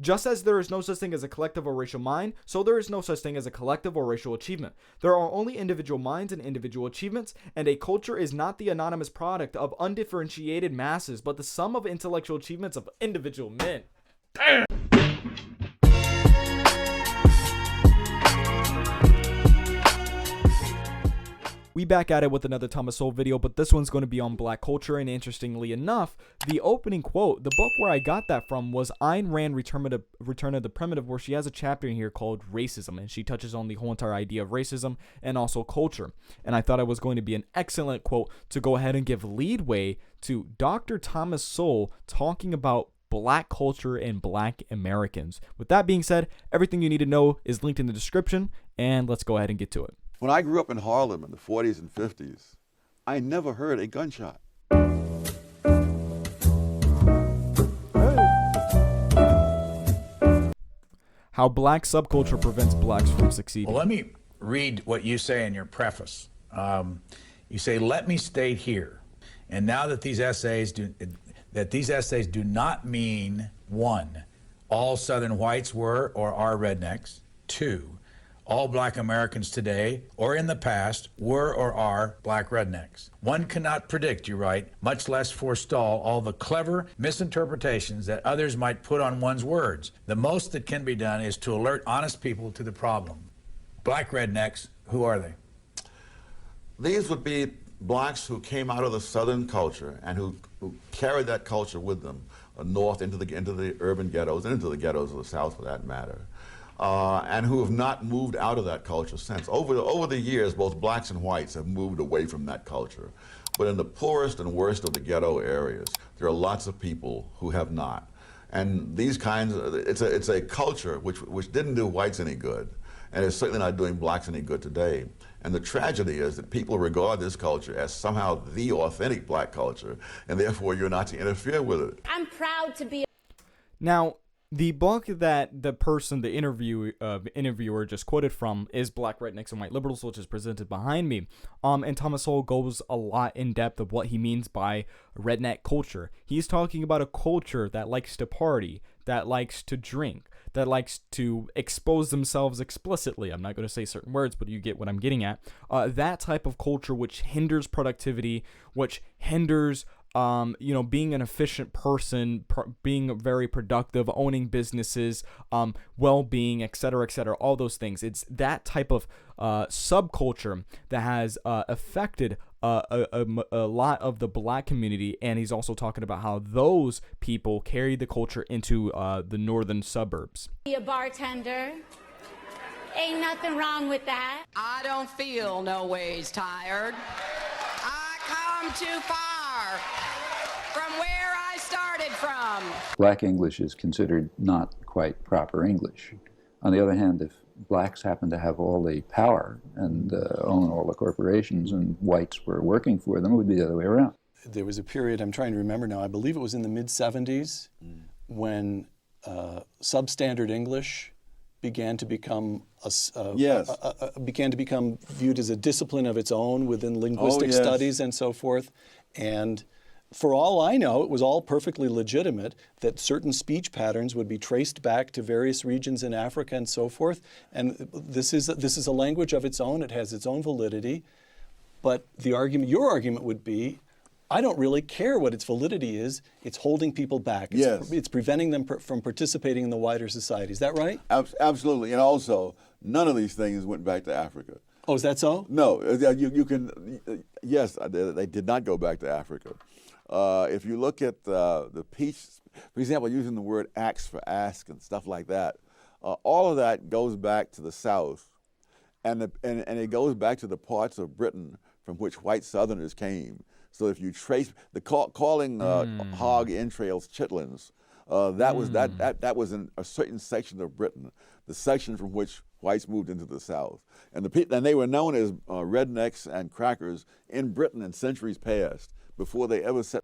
Just as there is no such thing as a collective or racial mind, so there is no such thing as a collective or racial achievement. There are only individual minds and individual achievements, and a culture is not the anonymous product of undifferentiated masses, but the sum of intellectual achievements of individual men. Damn! We back at it with another Thomas Sowell video, but this one's going to be on black culture, and interestingly enough, the opening quote, the book where I got that from was Ayn Rand, Return of the Primitive, where she has a chapter in here called Racism, and she touches on the whole entire idea of racism and also culture. And I thought it was going to be an excellent quote to go ahead and give leadway to Dr. Thomas Sowell talking about black culture and black Americans. With that being said, everything you need to know is linked in the description, and let's go ahead and get to it. When I grew up in Harlem in the 40s and 50s, I never heard a gunshot. How black subculture prevents blacks from succeeding. Well, let me read what you say in your preface. You say, "Let me state here, and now that these essays do not mean, 1, all Southern whites were or are rednecks, 2, all black Americans today or in the past were or are black rednecks. One cannot predict," you write, "much less forestall all the clever misinterpretations that others might put on one's words. The most that can be done is to alert honest people to the problem." Black rednecks, who are they? These would be blacks who came out of the Southern culture and who carried that culture with them north into the urban ghettos and into the ghettos of the South for that matter. And who have not moved out of that culture since. Over the years, both blacks and whites have moved away from that culture. But in the poorest and worst of the ghetto areas, there are lots of people who have not. And these kinds of, it's a culture which didn't do whites any good, and it's certainly not doing blacks any good today. And the tragedy is that people regard this culture as somehow the authentic black culture, and therefore you're not to interfere with it. I'm proud to be. Now, the book that the interviewer just quoted from is Black Rednecks and White Liberals, which is presented behind me. And Thomas Sowell goes a lot in depth of what he means by redneck culture. He's talking about a culture that likes to party, that likes to drink, that likes to expose themselves explicitly. I'm not going to say certain words, but you get what I'm getting at. That type of culture which hinders productivity, which hinders being an efficient person, being very productive, owning businesses, well-being, etc., all those things. It's that type of subculture that has affected a lot of the black community, and he's also talking about how those people carry the culture into the northern suburbs. Be a bartender. Ain't nothing wrong with that. I don't feel no ways tired. I come too far from where I started from. Black English is considered not quite proper English. On the other hand, if blacks happen to have all the power and own all the corporations and whites were working for them, it would be the other way around. There was a period, I'm trying to remember now, I believe it was in the mid-70s, when substandard English began to become viewed as a discipline of its own within linguistic studies and so forth. And for all I know, it was all perfectly legitimate that certain speech patterns would be traced back to various regions in Africa and so forth. And this is a language of its own. It has its own validity. But your argument would be, I don't really care what its validity is. It's holding people back. It's preventing them from participating in the wider society. Is that right? Absolutely. And also, none of these things went back to Africa. Oh, is that so? No. You can. Yes, they did not go back to Africa. If you look at the peach, for example, using the word axe for ask and stuff like that, all of that goes back to the South, and it goes back to the parts of Britain from which white Southerners came. So if you trace calling hog entrails chitlins, that was in a certain section of Britain, the section from which whites moved into the South, and they were known as rednecks and crackers in Britain in centuries past, before they ever set.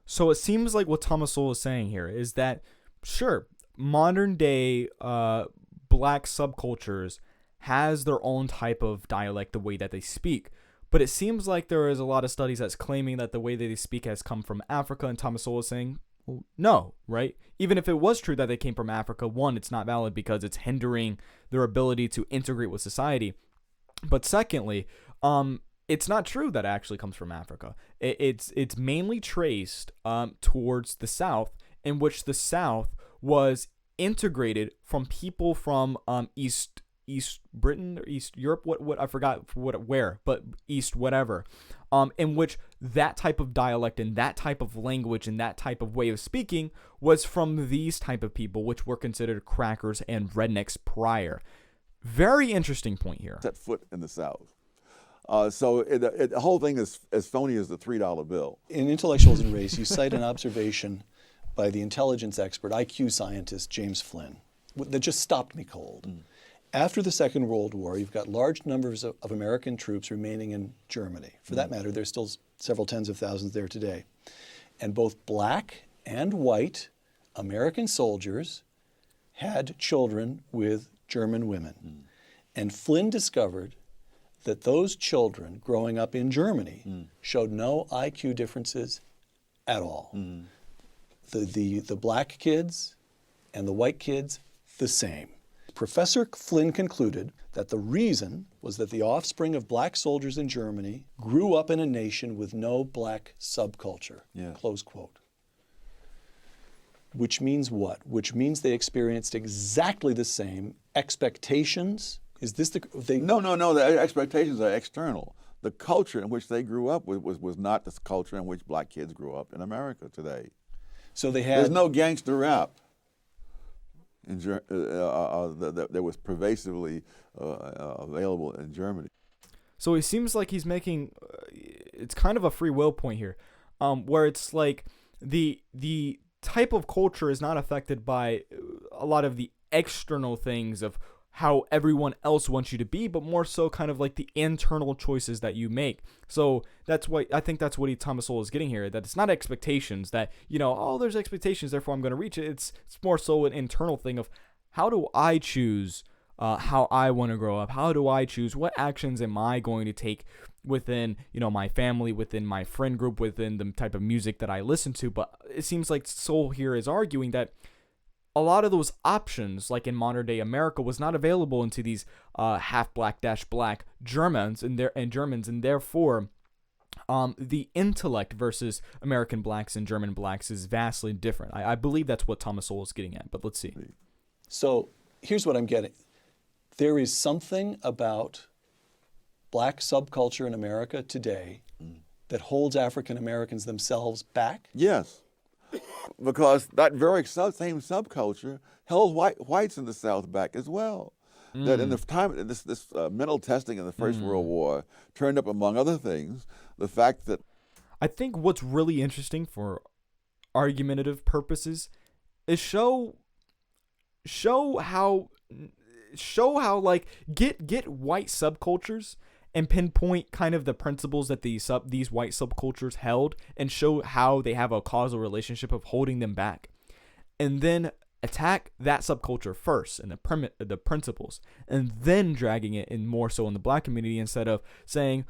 So it seems like what Thomas Sowell is saying here is that, sure, modern day black subcultures has their own type of dialect, the way that they speak. But it seems like there is a lot of studies that's claiming that the way that they speak has come from Africa, and Thomas Sowell is saying, Well, no, right? Even if it was true that they came from Africa, one, it's not valid because it's hindering their ability to integrate with society. But secondly, it's not true that it actually comes from Africa. It's mainly traced towards the South, in which the South was integrated from people from East Britain or East Europe, what I forgot where, but East whatever, in which that type of dialect and that type of language and that type of way of speaking was from these type of people, which were considered crackers and rednecks prior. Very interesting point here. Set foot in the South. So the whole thing is as phony as the $3 bill. In Intellectuals and Race, you cite an observation by the intelligence expert, IQ scientist James Flynn, that just stopped me cold. After the Second World War, you've got large numbers of American troops remaining in Germany. For that matter, there's still several tens of thousands there today. And both black and white American soldiers had children with German women. And Flynn discovered that those children growing up in Germany showed no IQ differences at all. The black kids and the white kids, the same. Professor Flynn concluded that the reason was that the offspring of black soldiers in Germany grew up in a nation with no black subculture, close quote. Which means what? Which means they experienced exactly the same expectations. Is this No, the expectations are external. The culture in which they grew up was not the culture in which black kids grew up in America today. So they had... There's no gangster rap that was pervasively available in Germany. So it seems like he's making, it's kind of a free will point here, where it's like the type of culture is not affected by a lot of the external things of how everyone else wants you to be, but more so kind of like the internal choices that you make. So that's what I think that's what Thomas Sowell is getting here, that it's not expectations that, there's expectations, therefore I'm going to reach it. It's more so an internal thing of how do I choose how I want to grow up? How do I choose what actions am I going to take within, my family, within my friend group, within the type of music that I listen to? But it seems like Sowell here is arguing that a lot of those options, like in modern day America, was not available into these half black black Germans and therefore the intellect versus American blacks and German blacks is vastly different. I believe that's what Thomas Sowell is getting at, but let's see. So here's what I'm getting. There is something about black subculture in America today that holds African Americans themselves back? Yes. Because that very same subculture held whites in the South back as well. That in the time this mental testing in the First World War turned up, among other things, the fact that I think what's really interesting for argumentative purposes is show how like get white subcultures and pinpoint kind of the principles that these white subcultures held and show how they have a causal relationship of holding them back. And then attack that subculture first and the principles, and then dragging it in more so in the black community instead of saying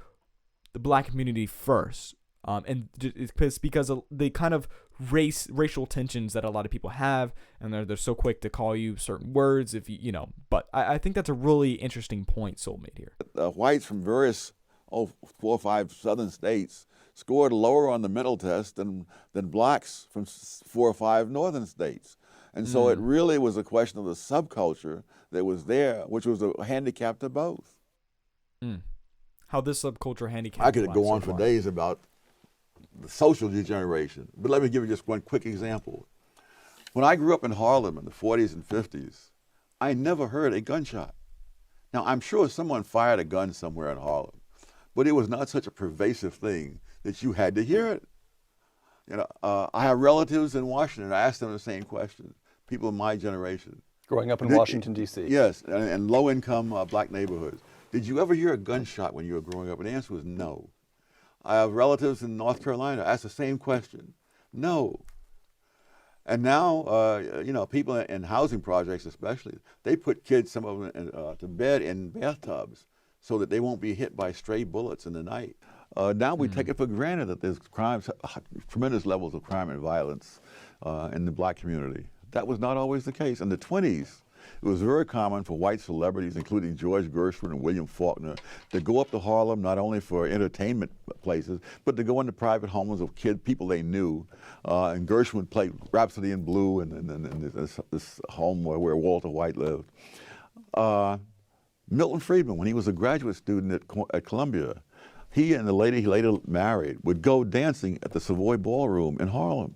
the black community first. And it's because of the kind of racial tensions that a lot of people have, and they're so quick to call you certain words if but I think that's a really interesting point Sowell made here. Whites from various 4 or 5 southern states scored lower on the mental test than blacks from 4 or 5 northern states. And so it really was a question of the subculture that was there, which was a handicap to both. How this subculture handicapped. I could go on for days about the social degeneration, but let me give you just one quick example. When I grew up in Harlem in the 40s and 50s, I never heard a gunshot. Now, I'm sure someone fired a gun somewhere in Harlem, but it was not such a pervasive thing that you had to hear it. I have relatives in Washington. I asked them the same question. People in my generation. Growing up in Washington, D.C. Yes, and low-income black neighborhoods. Did you ever hear a gunshot when you were growing up? And the answer was no. I have relatives in North Carolina. I asked the same question. No. And now, people in housing projects especially, they put kids, some of them, to bed in bathtubs so that they won't be hit by stray bullets in the night. Now we take it for granted that there's tremendous levels of crime and violence in the black community. That was not always the case. In the 20s, it was very common for white celebrities, including George Gershwin and William Faulkner, to go up to Harlem not only for entertainment places, but to go into private homes of people they knew. And Gershwin played Rhapsody in Blue in this home where Walter White lived. Milton Friedman, when he was a graduate student at Columbia, he and the lady he later married would go dancing at the Savoy Ballroom in Harlem.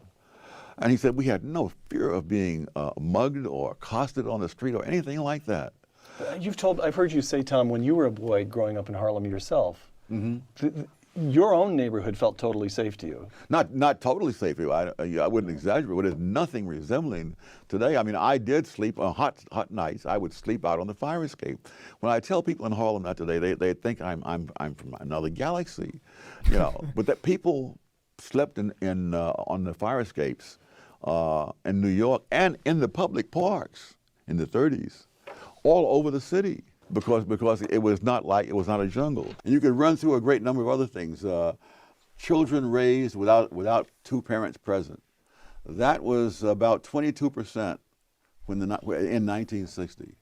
And he said we had no fear of being mugged or accosted on the street or anything like that. I've heard you say, Tom, when you were a boy growing up in Harlem yourself, your own neighborhood felt totally safe to you. Not totally safe. I wouldn't exaggerate, but there's nothing resembling today. I mean, I did sleep on hot nights. I would sleep out on the fire escape. When I tell people in Harlem that today, they think I'm from another galaxy, you know. But that people slept on the fire escapes in New York and in the public parks in the 30s, all over the city. Because it was not a jungle. And you could run through a great number of other things. Children raised without two parents present. That was about 22% in 1960.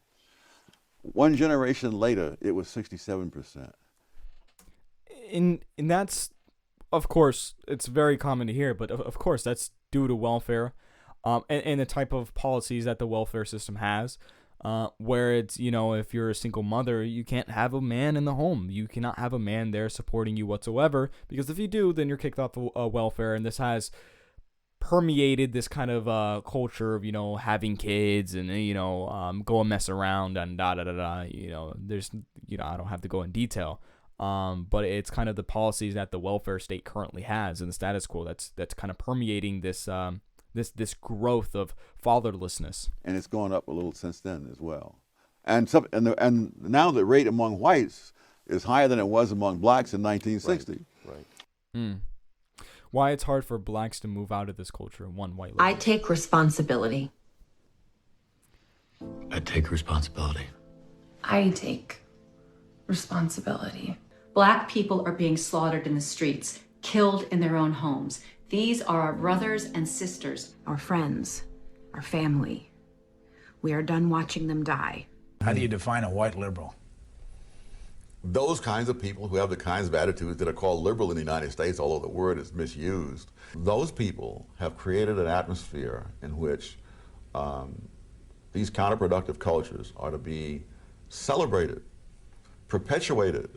One generation later, it was 67%. And that's, of course, it's very common to hear, but of course that's due to welfare, and the type of policies that the welfare system has. Where it's, you know, if you're a single mother, you can't have a man in the home. You cannot have a man there supporting you whatsoever, because if you do, then you're kicked off of welfare. And this has permeated this kind of culture of, you know, having kids and, you know, go and mess around and da-da-da-da. You know, there's, you know, I don't have to go in detail. But it's kind of the policies that the welfare state currently has and the status quo that's kind of permeating this this growth of fatherlessness. And it's gone up a little since then as well. And now the rate among whites is higher than it was among blacks in 1960. Right. Why it's hard for blacks to move out of this culture, one white liberal. I take responsibility. I take responsibility. I take responsibility. Black people are being slaughtered in the streets, killed in their own homes. These are our brothers and sisters. Our friends, our family. We are done watching them die. How do you define a white liberal? Those kinds of people who have the kinds of attitudes that are called liberal in the United States, although the word is misused, those people have created an atmosphere in which these counterproductive cultures are to be celebrated, perpetuated,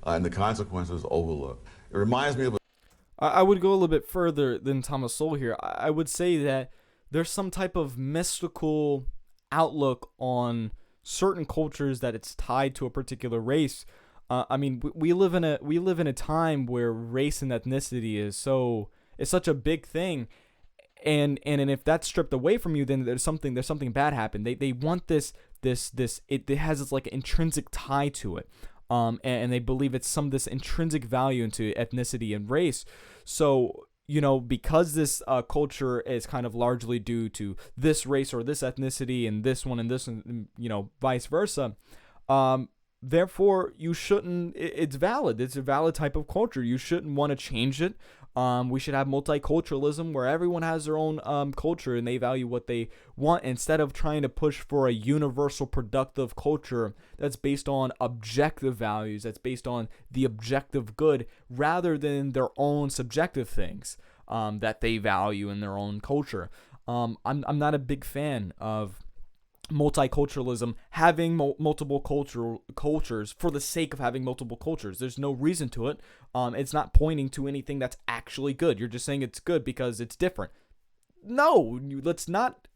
and the consequences overlooked. It reminds me of I would go a little bit further than Thomas Sowell here. I would say that there's some type of mystical outlook on certain cultures that it's tied to a particular race. I mean, we live in a time where race and ethnicity is such a big thing, and if that's stripped away from you, then there's something bad happened. They want this it has this like intrinsic tie to it. And they believe it's this intrinsic value into ethnicity and race. So, you know, because this culture is kind of largely due to this race or this ethnicity and this one, you know, vice versa. Therefore, you shouldn't. It's valid. It's a valid type of culture. You shouldn't want to change it. We should have multiculturalism where everyone has their own culture and they value what they want, instead of trying to push for a universal productive culture that's based on objective values, that's based on the objective good, rather than their own subjective things that they value in their own culture. I'm not a big fan of multiculturalism, having multiple cultures for the sake of having multiple cultures. There's no reason to it. It's not pointing to anything that's actually good. You're just saying it's good because it's different. No, let's not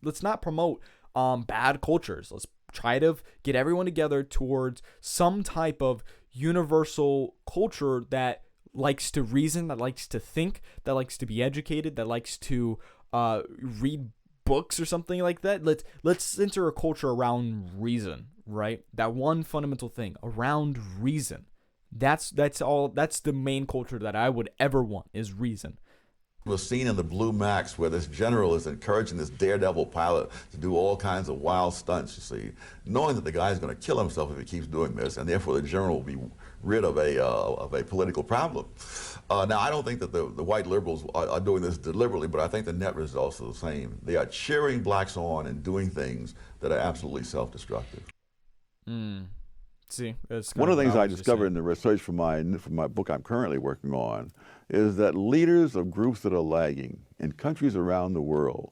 promote bad cultures. Let's try to get everyone together towards some type of universal culture that likes to reason, that likes to think, that likes to be educated, that likes to read books or something like that. Let's center a culture around reason, right? That one fundamental thing around reason. That's all. That's the main culture that I would ever want, is reason. Was seen in the Blue Max, where this general is encouraging this daredevil pilot to do all kinds of wild stunts, you see, knowing that the guy's going to kill himself if he keeps doing this, and therefore the general will be rid of a political problem. Now, I don't think that the white liberals are doing this deliberately, but I think the net results are the same. They are cheering blacks on and doing things that are absolutely self-destructive. See, it's one of the things I discovered in the research for my book I'm currently working on is that leaders of groups that are lagging in countries around the world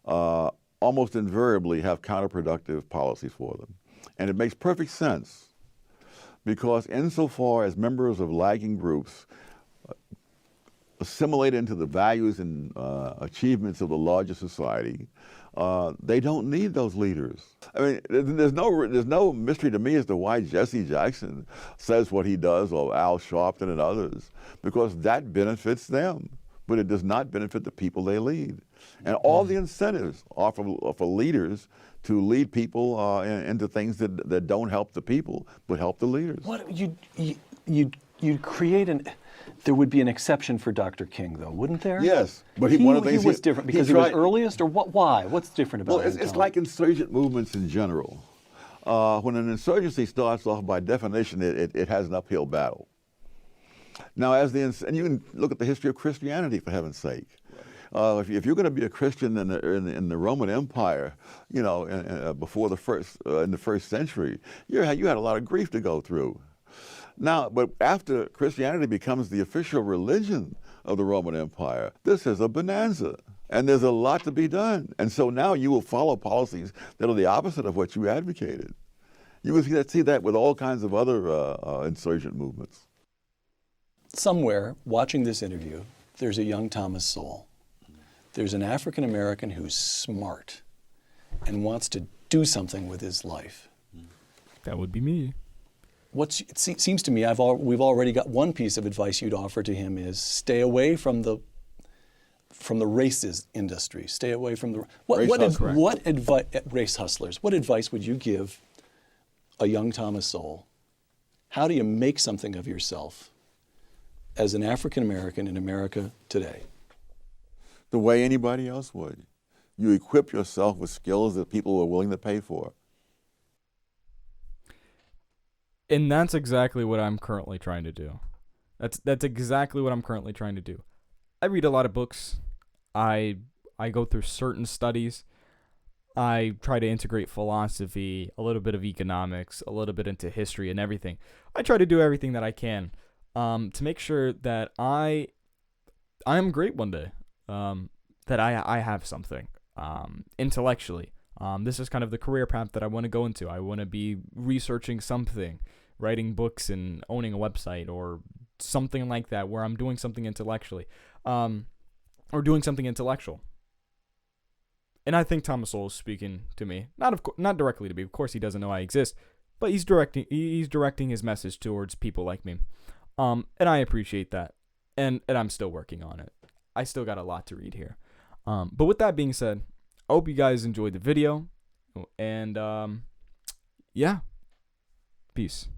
almost invariably have counterproductive policies for them. And it makes perfect sense, because insofar as members of lagging groups assimilate into the values and achievements of the larger society, they don't need those leaders. I mean, there's no mystery to me as to why Jesse Jackson says what he does, or Al Sharpton and others, because that benefits them, but it does not benefit the people they lead. And all the incentives are for leaders to lead people into things that don't help the people, but help the leaders. What you'd create there would be an exception for Dr. King, though, wouldn't there? Yes, but one of the things he was different because he was earliest, or what? Why? What's different about him? Well, it's like insurgent movements in general. When an insurgency starts off, by definition, it has an uphill battle. Now, and you can look at the history of Christianity, for heaven's sake. If you're going to be a Christian in the Roman Empire, you know, before in the first century, you had a lot of grief to go through. Now, but after Christianity becomes the official religion of the Roman Empire, this is a bonanza, and there's a lot to be done. And so now you will follow policies that are the opposite of what you advocated. You will see that with all kinds of other insurgent movements. Somewhere, watching this interview, there's a young Thomas Sowell. There's an African American who's smart and wants to do something with his life. That would be me. It seems to me we've already got one piece of advice you'd offer to him is stay away from the races industry. Stay away from the race hustlers. What advice would you give a young Thomas Sowell? How do you make something of yourself as an African American in America today? The way anybody else would. You equip yourself with skills that people are willing to pay for. And that's exactly what I'm currently trying to do. That's exactly what I'm currently trying to do. I read a lot of books. I go through certain studies. I try to integrate philosophy, a little bit of economics, a little bit into history and everything. I try to do everything that I can to make sure that I am great one day, that I have something intellectually. This is kind of the career path that I want to go into. I want to be researching something, writing books and owning a website or something like that, where I'm doing something intellectually, or doing something intellectual. And I think Thomas Sowell is speaking to me, not directly to me. Of course, he doesn't know I exist, but he's directing his message towards people like me, and I appreciate that. And I'm still working on it. I still got a lot to read here. But with that being said, I hope you guys enjoyed the video, and yeah, peace.